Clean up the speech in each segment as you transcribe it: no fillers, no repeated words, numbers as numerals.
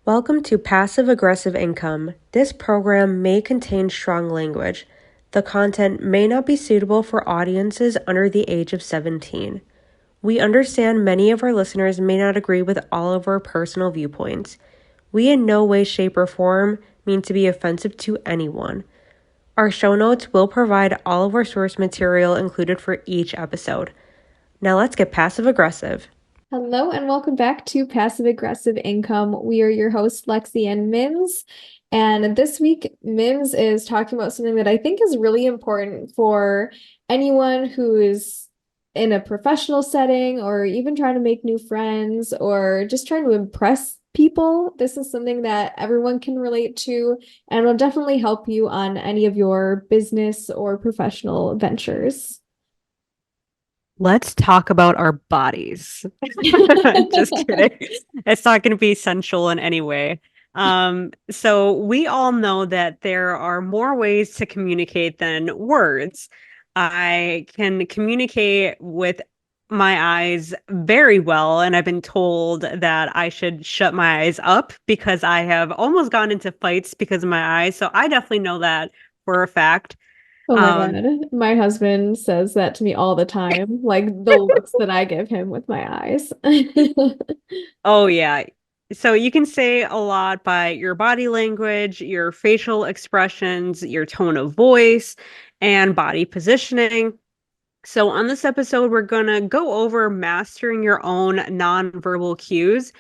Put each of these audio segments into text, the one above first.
Welcome to Passive Aggressive Income. This program may contain strong language. The content may not be suitable for audiences under the age of 17. We understand many of our listeners may not agree with all of our personal viewpoints. We in no way, shape, or form mean to be offensive to anyone. Our show notes will provide all of our source material included for each episode. Now let's get passive aggressive. Hello and welcome back to Passive Aggressive Income. We are your hosts, Lexie and Mims. And this week, Mims is talking about something that I think is really important for anyone who is in a professional setting or even trying to make new friends or just trying to impress people. This is something that everyone can relate to and will definitely help you on any of your business or professional ventures. Let's talk about our bodies. Just kidding. It's not going to be sensual in any way. So we all know that there are more ways to communicate than words. I can communicate with my eyes very well, and I've been told that I should shut my eyes up because I have almost gone into fights because of my eyes. So I definitely know that for a fact. Oh my Um, God. My husband says that to me all the time, like the looks that I give him with my eyes. Oh, yeah. So you can say a lot by your body language, your facial expressions, your tone of voice, and body positioning. So on this episode, we're going to go over mastering your own nonverbal cues.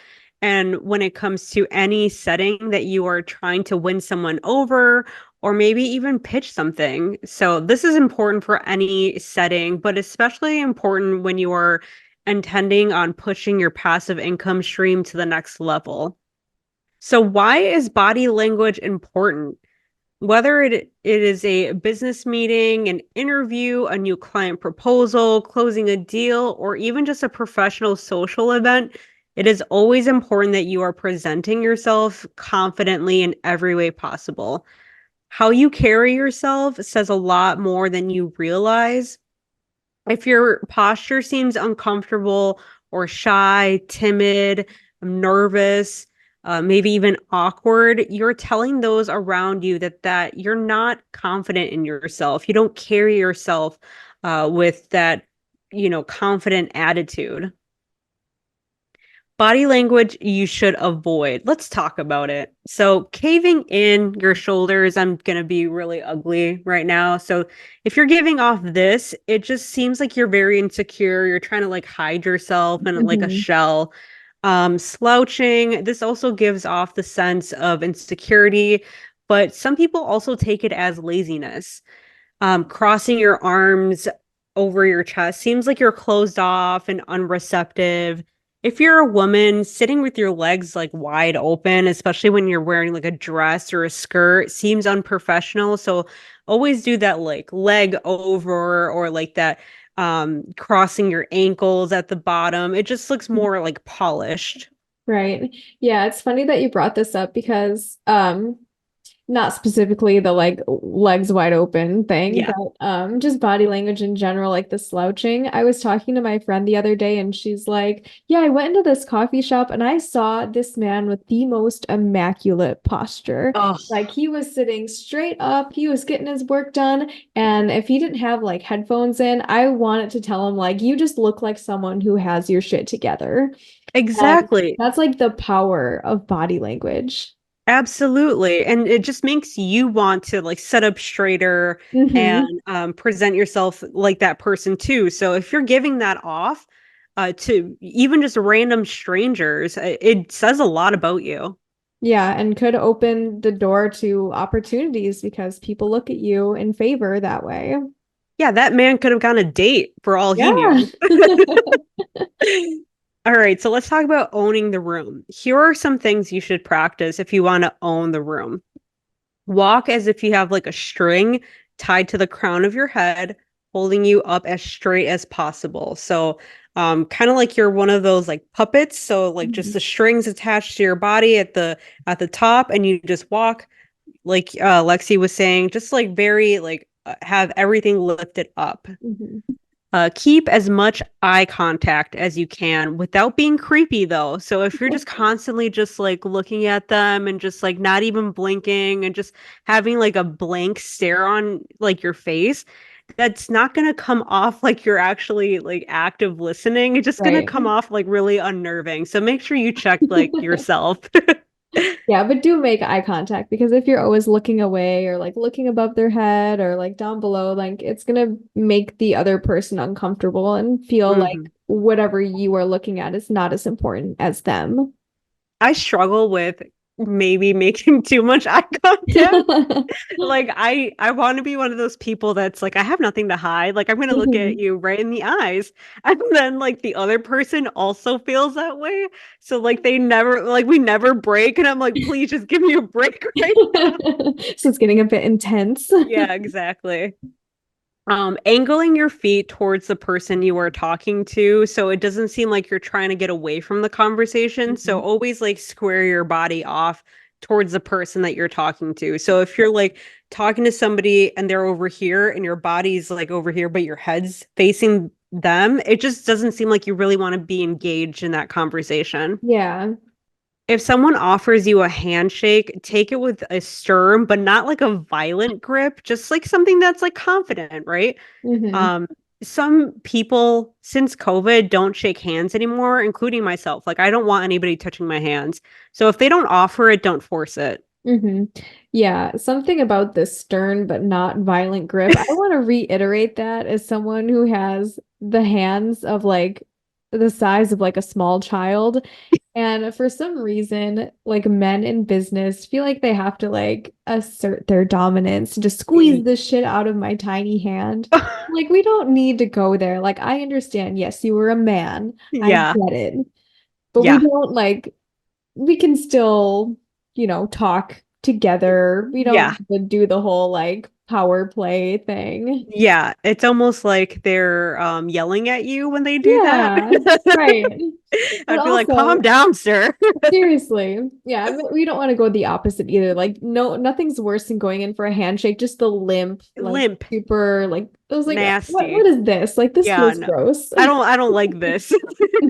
And when it comes to any setting that you are trying to win someone over, or maybe even pitch something. So this is important for any setting, but especially important when you are intending on pushing your passive income stream to the next level. So why is body language important? Whether it is a business meeting, an interview, a new client proposal, closing a deal, or even just a professional social event, it is always important that you are presenting yourself confidently in every way possible. How you carry yourself says a lot more than you realize. If your posture seems uncomfortable or shy, timid, nervous, maybe even awkward, you're telling those around you that you're not confident in yourself. You don't carry yourself with that, confident attitude. Body language you should avoid. Let's talk about it. So, caving in your shoulders, I'm going to be really ugly right now. So, if you're giving off this, it just seems like you're very insecure. You're trying to like hide yourself in like a Mhm. shell. Slouching, this also gives off the sense of insecurity, but some people also take it as laziness. Crossing your arms over your chest seems like you're closed off and unreceptive. If you're a woman, sitting with your legs like wide open, especially when you're wearing like a dress or a skirt, seems unprofessional. So always do that like leg over or like that crossing your ankles at the bottom. It just looks more like polished. Right. Yeah, it's funny that you brought this up because not specifically the like legs wide open thing, Yeah. but just body language in general, like the slouching. I was talking to my friend the other day and she's like, "Yeah, I went into this coffee shop and I saw this man with the most immaculate posture. Oh, Like he was sitting straight up, he was getting his work done, and if he didn't have like headphones in, I wanted to tell him like you just look like someone who has your shit together." And exactly. that's like the power of body language. Absolutely. And it just makes you want to like set up straighter and Hmm. present yourself like that person too. So if you're giving that off to even just random strangers, it says a lot about you. Yeah, and could open the door to opportunities because people look at you in favor that way. Yeah, that man could have gone a date for all he Yeah. knew. All right, so let's talk about owning the room. Here are some things you should practice if you want to own the room. Walk as if you have like a string tied to the crown of your head, holding you up as straight as possible. So, kind of like you're one of those like puppets. So, like just Mhm. the strings attached to your body at the top, and you just walk like Lexi was saying, just like very like have everything lifted up. Mhm. Keep as much eye contact as you can without being creepy, though. So if you're just constantly just like looking at them and just like not even blinking and just having like a blank stare on like your face, that's not going to come off like you're actually like active listening. It's just going to Right. come off like really unnerving. So make sure you check like yourself. Yeah, but do make eye contact because if you're always looking away or like looking above their head or like down below, like it's gonna make the other person uncomfortable and feel like Mhm. whatever you are looking at is not as important as them. I struggle with maybe making too much eye contact. Like I want to be one of those people that's like I have nothing to hide. Like I'm going to look at Mhm. you right in the eyes. And then like the other person also feels that way. So like they never like we never break and I'm like please just give me a break right now. So it's getting a bit intense. Yeah, exactly. Angling your feet towards the person you are talking to so it doesn't seem like you're trying to get away from the conversation. So Mhm. always like square your body off towards the person that you're talking to. So if you're like talking to somebody and they're over here and your body's like over here, but your head's facing them, it just doesn't seem like you really want to be engaged in that conversation. Yeah. If someone offers you a handshake, take it with a stern, but not like a violent grip, just like something that's like confident, right? Hmm. Um, some people since COVID don't shake hands anymore, including myself. Like I don't want anybody touching my hands. So if they don't offer it, don't force it. Hmm. Yeah, something about this stern but not violent grip. I want to reiterate that as someone who has the hands of like the size of like a small child. And for some reason, like men in business feel like they have to like assert their dominance, just squeeze the shit out of my tiny hand. Like, we don't need to go there. Like, I understand, yes, you were a man. I Yeah. get it. But we Yeah. don't like we can still, talk together. We don't Yeah. have to do the whole like power play thing. Yeah. It's almost like they're yelling at you when they do that. Yeah, right. But I'd be like, calm also, down, sir. seriously, yeah, I mean, we don't want to go the opposite either. Like, no, nothing's worse than going in for a handshake, just the limp, like Limp. super, like I was like, what Nasty. is this? Like, this Yeah, feels no. gross. I don't like this.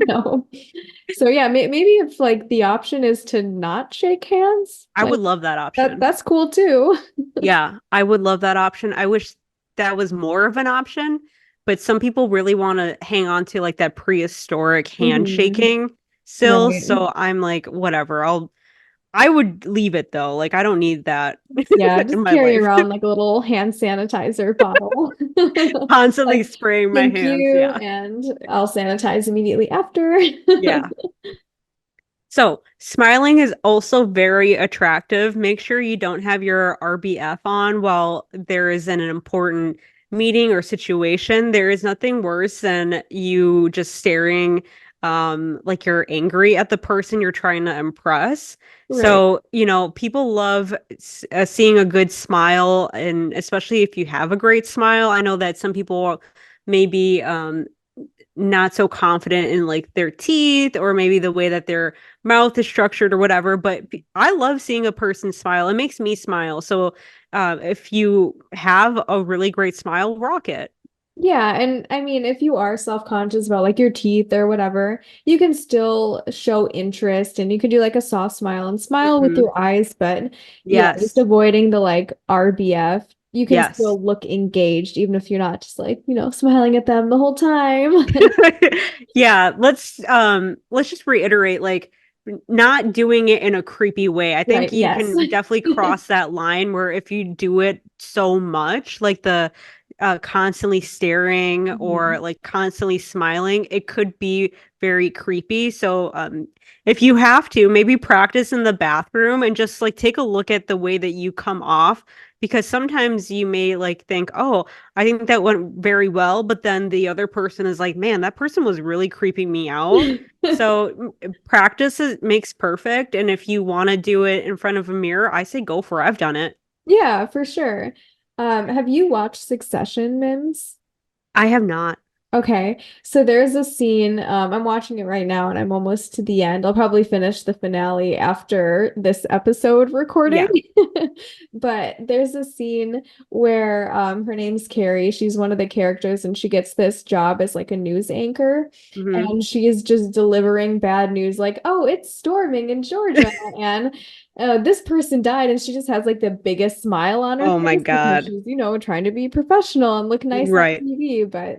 No. So yeah, maybe if like the option is to not shake hands, I like would love that that option. that's cool too. Yeah, I would love that option. I wish that was more of an option, but some people really want to hang on to like that prehistoric Hmm. handshaking still. Right. So I'm like, whatever. I would leave it though. Like I don't need that Yeah, in just my carry life. around like a little hand sanitizer bottle. Constantly Like, spraying my thank hands. you, Yeah. and I'll sanitize immediately after. Yeah. So, smiling is also very attractive. Make sure you don't have your RBF on while there is an important meeting or situation. There is nothing worse than you just staring like you're angry at the person you're trying to impress. Right. So, people love seeing a good smile, and especially if you have a great smile. I know that some people maybe not so confident in like their teeth or maybe the way that their mouth is structured or whatever. But I love seeing a person smile. It makes me smile. So if you have a really great smile, rock it. Yeah, and I mean, if you are self-conscious about like your teeth or whatever, you can still show interest and you can do like a soft smile and smile with Hmm. your eyes, but yeah, just Yes. avoiding the like RBF. You can Yes. still look engaged even if you're not just like, smiling at them the whole time. Yeah, let's just reiterate like not doing it in a creepy way. I think Right, you yes. can definitely cross that line where if you do it so much, like the constantly staring or Mhm. like constantly smiling, it could be very creepy. So if you have to, maybe practice in the bathroom and just like take a look at the way that you come off because sometimes you may like think, "Oh, I think that went very well," but then the other person is like, "Man, that person was really creeping me out." So makes perfect, and if you want to do it in front of a mirror, I say go for it. I've done it. Yeah, for sure. Have you watched Succession, Mims? I have not. Okay, so there's a scene, I'm watching it right now and I'm almost to the end. I'll probably finish the finale after this episode recording. Yeah. But there's a scene where her name's Carrie. She's one of the characters and she gets this job as like a news anchor Hmm. and she is just delivering bad news like, "Oh, it's storming in Georgia." And this person died and she just has like the biggest smile on her Oh my face because God. she's, trying to be professional and look nice on Right. TV, but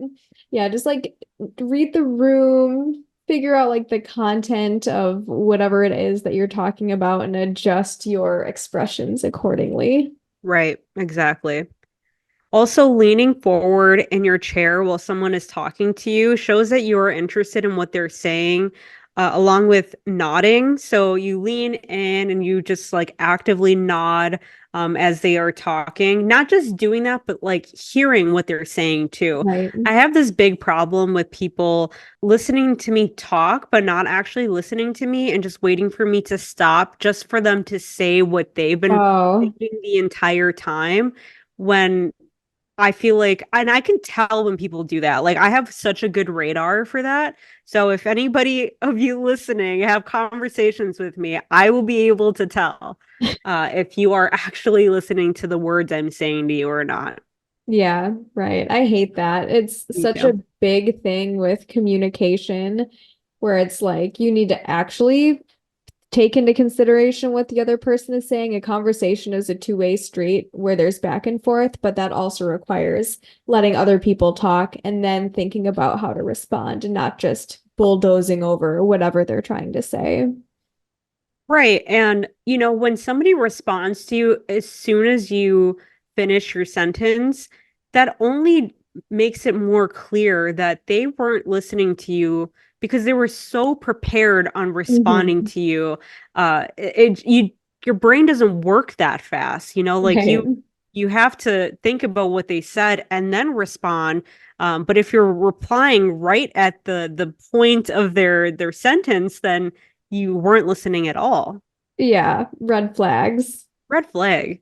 yeah, just like read the room, figure out like the content of whatever it is that you're talking about and adjust your expressions accordingly. Right. Exactly. Also, leaning forward in your chair while someone is talking to you shows that you are interested in what they're saying, along with nodding. So you lean in and you just like actively nod as they are talking. Not just doing that, but like hearing what they're saying too. Right. I have this big problem with people listening to me talk, but not actually listening to me and just waiting for me to stop just for them to say what they've been Oh, thinking the entire time. When I feel like, and I can tell when people do that. Like, I have such a good radar for that. So, if anybody of you listening have conversations with me, I will be able to tell if you are actually listening to the words I'm saying to you or not. yeah, right. I hate that. It's Me such a too. big thing with communication where it's like you need to actually take into consideration what the other person is saying. A conversation is a two-way street where there's back and forth, but that also requires letting other people talk and then thinking about how to respond and not just bulldozing over whatever they're trying to say. Right. And, when somebody responds to you as soon as you finish your sentence, that only makes it more clear that they weren't listening to you because they were so prepared on responding Mhm. to you. Your brain doesn't work that fast, like Right. you have to think about what they said and then respond. But if you're replying right at the point of their sentence, then you weren't listening at all. Yeah, red flags. Red flag.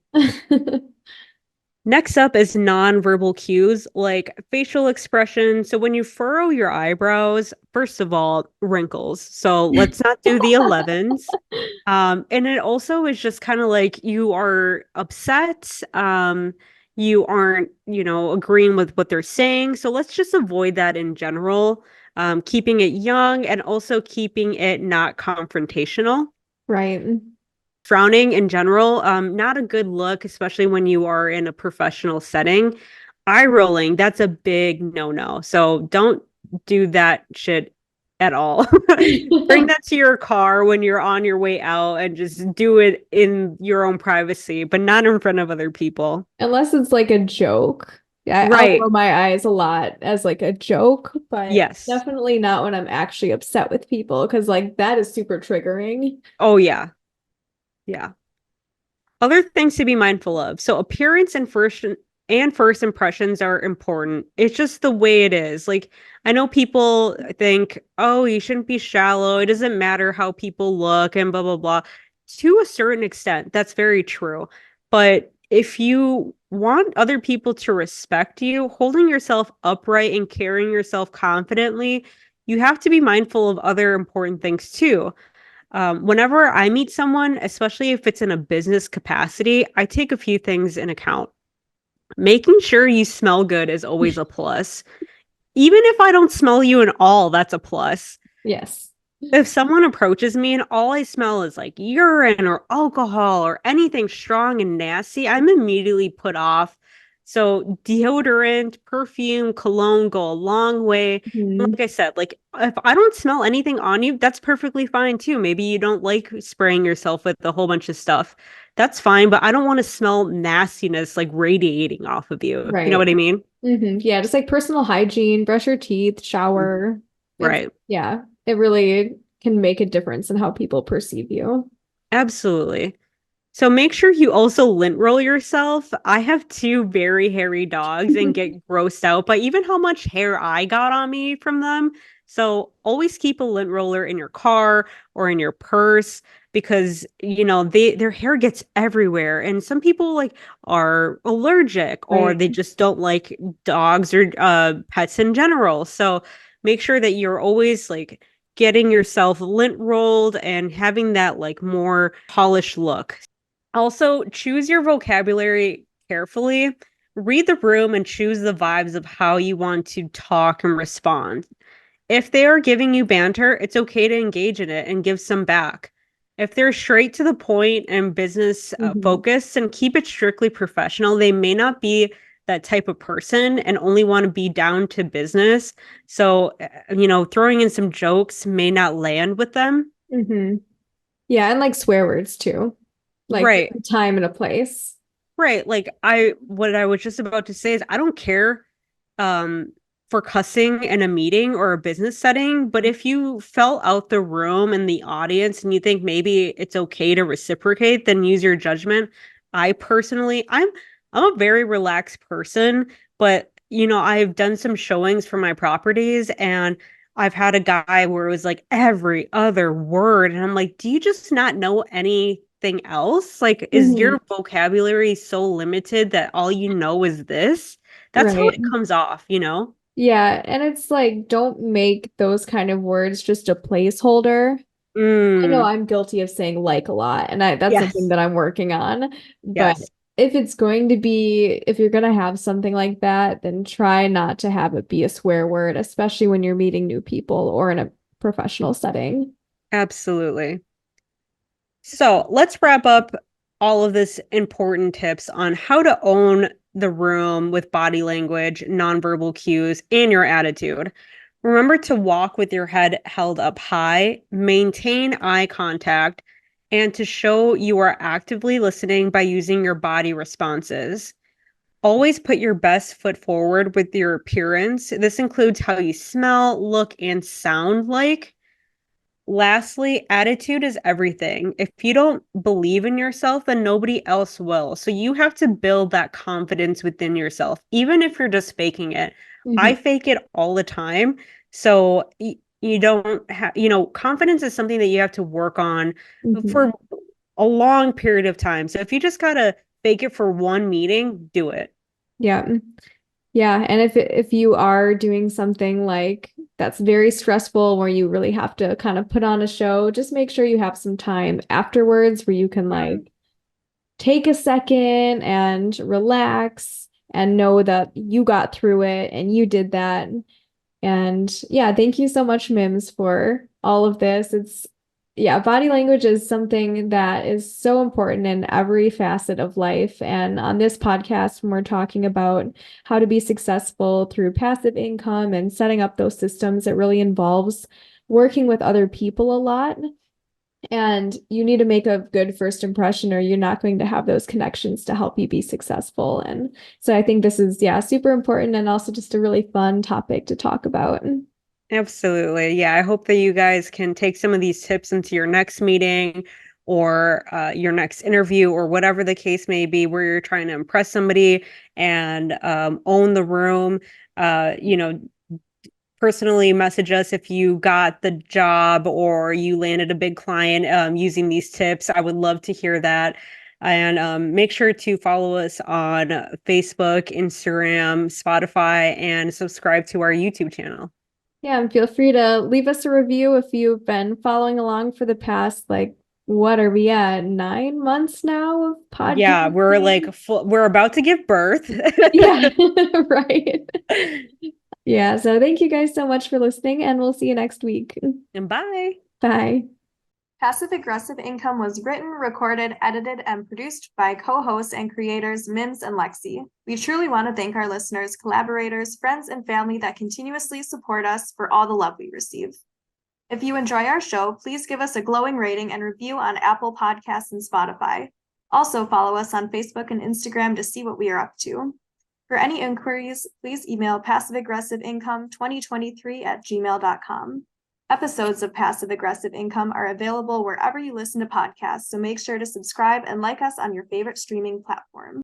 Next up is nonverbal cues like facial expression. So when you furrow your eyebrows, first of all, wrinkles. So let's not do the 11s. And it also is just kind of like you are upset. You aren't, agreeing with what they're saying. So let's just avoid that in general. Keeping it young and also keeping it not confrontational. Right. Frowning in general, not a good look, especially when you are in a professional setting. Eye rolling, that's a big no-no. So don't do that shit at all. Bring that to your car when you're on your way out and just do it in your own privacy, but not in front of other people. Unless it's like a joke. Yeah, I'll Right. roll my eyes a lot as like a joke, but Yes. definitely not when I'm actually upset with people because like that is super triggering. Oh, yeah. Yeah. Other things to be mindful of. So appearance and first impressions are important. It's just the way it is. Like I know people think, "Oh, you shouldn't be shallow. It doesn't matter how people look and blah blah blah." To a certain extent, that's very true. But if you want other people to respect you, holding yourself upright and carrying yourself confidently, you have to be mindful of other important things too. Whenever I meet someone, especially if it's in a business capacity, I take a few things in account. Making sure you smell good is always a plus. Even if I don't smell you at all, that's a plus. Yes. If someone approaches me and all I smell is like urine or alcohol or anything strong and nasty, I'm immediately put off. So deodorant, perfume, cologne go a long way. Mhm. Like I said, like if I don't smell anything on you, that's perfectly fine too. Maybe you don't like spraying yourself with a whole bunch of stuff. That's fine, but I don't want to smell nastiness like radiating off of you. You know Right. what I mean? Yeah, just like personal hygiene, brush your teeth, Mhm. shower. It's Right. yeah, it really can make a difference in how people perceive you. Absolutely. So make sure you also lint roll yourself. I have two very hairy dogs and get grossed out by even how much hair I got on me from them. So always keep a lint roller in your car or in your purse. because their hair gets everywhere, and some people like are allergic or Right. they just don't like dogs or pets in general. So make sure that you're always like getting yourself lint rolled and having that like more polished look. Also, choose your vocabulary carefully. Read the room and choose the vibes of how you want to talk and respond. If they are giving you banter, it's okay to engage in it and give some back. If they're straight to the point and business Hmm. focused and keep it strictly professional, they may not be that type of person and only want to be down to business. So, throwing in some jokes may not land with them. Hmm. Yeah, and like swear words too. Like Right. time and a place. Right. Like what I was just about to say is I don't care um for cussing in a meeting or a business setting, but if you fell out the room in the audience and you think maybe it's okay to reciprocate, then use your judgment. I personally, I'm a very relaxed person, but I've done some showings for my properties and I've had a guy where it was like every other word. And I'm like, do you just not know anything else? Like, is Hmm. your vocabulary so limited that all you know is this? That's how Right. it comes off, you know? Yeah, and it's like don't make those kind of words just a placeholder. I know Mm, I'm guilty of saying like a lot, and that's something yes, that I'm working on. But yes, if you're going to have something like that, then try not to have it be a swear word, especially when you're meeting new people or in a professional setting. absolutely. So let's wrap up all of this important tips on how to own the room with body language, nonverbal cues, and your attitude. Remember to walk with your head held up high, maintain eye contact, and to show you are actively listening by using your body responses. Always put your best foot forward with your appearance. This includes how you smell, look, and sound like. Lastly, attitude is everything. If you don't believe in yourself, then nobody else will. So you have to build that confidence within yourself, even if you're just faking it. Hmm. I fake it all the time. So you don't have, confidence is something that you have to work on Hmm. for a long period of time. So if you just gotta fake it for one meeting, do it. Yeah. Yeah, and if you are doing something like that's very stressful where you really have to kind of put on a show, just make sure you have some time afterwards where you can Mm. like take a second and relax and know that you got through it and you did that. And yeah, thank you so much, Mims, for all of this. Yeah, body language is something that is so important in every facet of life. And on this podcast, when we're talking about how to be successful through passive income and setting up those systems, it really involves working with other people a lot. And you need to make a good first impression, or you're not going to have those connections to help you be successful. And so I think this is, yeah, super important and also just a really fun topic to talk about. Absolutely. Yeah, I hope that you guys can take some of these tips into your next meeting or your next interview or whatever the case may be where you're trying to impress somebody and own the room. Uh, you know, Personally message us if you got the job or you landed a big client using these tips. I would love to hear that. And make sure to follow us on Facebook, Instagram, Spotify, and subscribe to our YouTube channel. Yeah, and feel free to leave us a review if you've been following along for the past, like, what are we at? 9 months now of Yeah, we're podcasting? like we're about to give birth. Yeah, right. Yeah, so thank you guys so much for listening, and we'll see you next week. And bye. Bye. Passive Aggressive Income was written, recorded, edited, and produced by co-hosts and creators Mims and Lexie. We truly want to thank our listeners, collaborators, friends, and family that continuously support us for all the love we receive. If you enjoy our show, please give us a glowing rating and review on Apple Podcasts and Spotify. Also, follow us on Facebook and Instagram to see what we are up to. For any inquiries, please email passiveaggressiveincome2023@gmail.com. Episodes of Passive Aggressive Income are available wherever you listen to podcasts, so make sure to subscribe and like us on your favorite streaming platform.